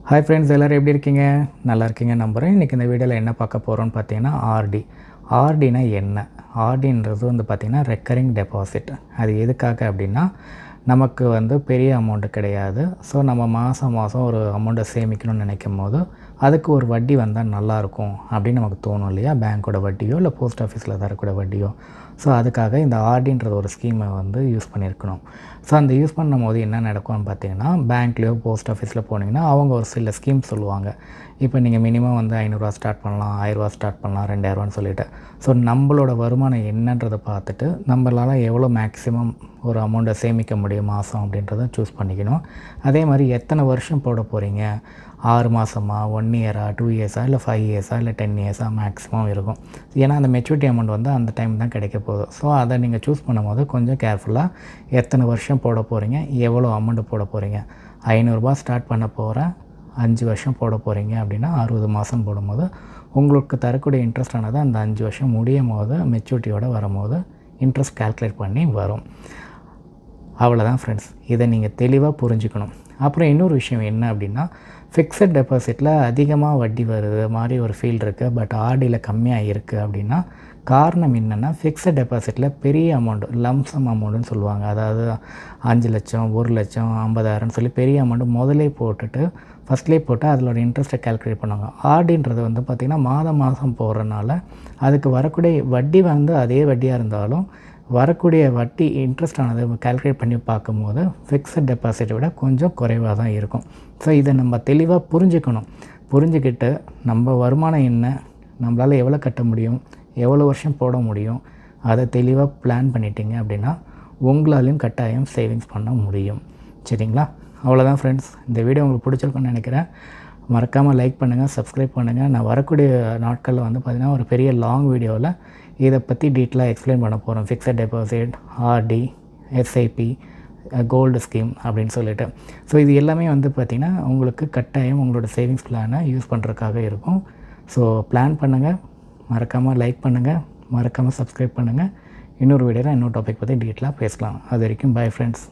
Hi friends, எல்லோரும் எப்படி இருக்கீங்க? நல்லா இருக்கீங்க நம்புகிறேன். இன்றைக்கி இந்த வீடியோவில் என்ன பார்க்க போகிறோன்னு பார்த்தீங்கன்னா ஆர்டி. ஆர்டினா என்ன? ஆர்டின்றது பார்த்திங்கன்னா ரெக்கரிங் டெபாசிட். அது எதுக்காக அப்படின்னா, நமக்கு பெரிய அமௌண்ட்டு கிடையாது. ஸோ நம்ம மாதம் ஒரு அமௌண்ட்டை சேமிக்கணும்னு நினைக்கும் போது அதுக்கு ஒரு வட்டி வந்தால் நல்லாயிருக்கும் அப்படின்னு நமக்கு தோணும் இல்லையா? பேங்க்கோட வட்டியோ இல்லை போஸ்ட் ஆஃபீஸில் தரக்கூடிய வட்டியோ. ஸோ அதுக்காக இந்த ஆர்டின்றது ஒரு ஸ்கீமை யூஸ் பண்ணியிருக்கணும். ஸோ அந்த யூஸ் பண்ணும்போது என்ன நடக்கும்னு பார்த்தீங்கன்னா, பேங்க்லேயோ போஸ்ட் ஆஃபீஸில் போனீங்கன்னா அவங்க ஒரு சில ஸ்கீம் சொல்லுவாங்க. இப்போ நீங்கள் மினிமம் ₹500 ஸ்டார்ட் பண்ணலாம், ₹1000 ஸ்டார்ட் பண்ணலாம், ₹2000 சொல்லிவிட்டு. ஸோ நம்மளோட வருமானம் என்னன்றதை பார்த்துட்டு நம்மளால் எவ்வளோ மேக்ஸிமம் ஒரு அமௌண்ட்டை சேமிக்க முடியும் மாதம் அப்படின்றத சூஸ் பண்ணிக்கணும். அதே மாதிரி எத்தனை வருஷம் போட போகிறீங்க? 6 மாதமா, 1 இயரா, 2 இயர்ஸா, இல்லை 5 இயர்ஸா, இல்லை 10 இயர்ஸா மேக்ஸிமம் இருக்கும். ஏன்னா அந்த மெச்சூரிட்டி அமௌண்ட் அந்த டைம் தான் கிடைக்க போகுது. ஸோ அதை நீங்கள் சூஸ் பண்ணும்போது கொஞ்சம் கேர்ஃபுல்லாக எத்தனை வருஷம் போட போகிறீங்க, எவ்வளோ அமௌண்ட்டு போட போகிறீங்க. ₹500 ஸ்டார்ட் பண்ண போகிறேன், 5 வருஷம் போட போகிறீங்க அப்படின்னா 60 மாதம் போடும்போது உங்களுக்கு தரக்கூடிய இன்ட்ரெஸ்ட் ஆனது அந்த 5 வருஷம் முடியும் போது மெச்சூரிட்டியோடு வரும்போது இன்ட்ரெஸ்ட் கால்குலேட் பண்ணி வரும். அவ்வளோதான் ஃப்ரெண்ட்ஸ். இதை நீங்கள் தெளிவாக புரிஞ்சுக்கணும். அப்புறம் இன்னொரு விஷயம் என்ன அப்படின்னா, ஃபிக்ஸட் டெபாசிட்டில் அதிகமாக வட்டி வருது மாதிரி ஒரு ஃபீல் இருக்குது, பட் ஆர்டியில் கம்மியாக இருக்குது அப்படின்னா காரணம் என்னென்னா, ஃபிக்ஸட் டெபாசிட்டில் பெரிய அமௌண்ட்டு, லம்சம் அமௌண்ட்டுன்னு சொல்லுவாங்க. அதாவது 5 லட்சம், 1 லட்சம், 50,000 சொல்லி பெரிய அமௌண்ட்டு முதலே போட்டுட்டு ஃபஸ்ட்லேயே போட்டு அதோட இன்ட்ரெஸ்ட்டை கால்குலேட் பண்ணுவாங்க. ஆர்டின்றது பார்த்திங்கன்னா மாதம் போடுறதுனால அதுக்கு வரக்கூடிய வட்டி அதே வட்டியாக இருந்தாலும் வரக்கூடிய வட்டி இன்ட்ரெஸ்ட் ஆனது கால்குலேட் பண்ணி பார்க்கும்போது ஃபிக்ஸட் டெபாசிட்டை விட கொஞ்சம் குறைவாக தான் இருக்கும். ஸோ இதை நம்ம தெளிவாக புரிஞ்சுக்கணும். புரிஞ்சுக்கிட்டு நம்ம வருமானம் என்ன, நம்மளால் எவ்வளோ கட்ட முடியும், எவ்வளோ வருஷம் போட முடியும், அதை தெளிவாக பிளான் பண்ணிட்டீங்க அப்படின்னா உங்களாலையும் கட்டாயம் சேவிங்ஸ் பண்ண முடியும். சரிங்களா? அவ்வளோதான் ஃப்ரெண்ட்ஸ். இந்த வீடியோ உங்களுக்கு பிடிச்சிருக்குன்னு நினைக்கிறேன். மறக்காமல் லைக் பண்ணுங்கள், சப்ஸ்கிரைப் பண்ணுங்கள். நான் வரக்கூடிய நாட்களில் பார்த்திங்கன்னா ஒரு பெரிய லாங் வீடியோவில் இதை பற்றி டீட்டெயிலாக எக்ஸ்பிளைன் பண்ண போகிறோம். Fixed deposit, RD, SIP, gold scheme அப்படின்னு சொல்லிட்டு. ஸோ இது எல்லாமே பார்த்திங்கன்னா உங்களுக்கு கட்டாயம் உங்களோட சேவிங்ஸ் பிளானை யூஸ் பண்ணுறதுக்காக இருக்கும். ஸோ பிளான் பண்ணுங்கள், மறக்காமல் லைக் பண்ணுங்கள், மறக்காமல் சப்ஸ்கிரைப் பண்ணுங்கள். இன்னொரு வீடியோவில் இன்னொரு டாபிக் பற்றி டீட்டெயிலாக பேசலாம். அது வரைக்கும் பை ஃப்ரெண்ட்ஸ்.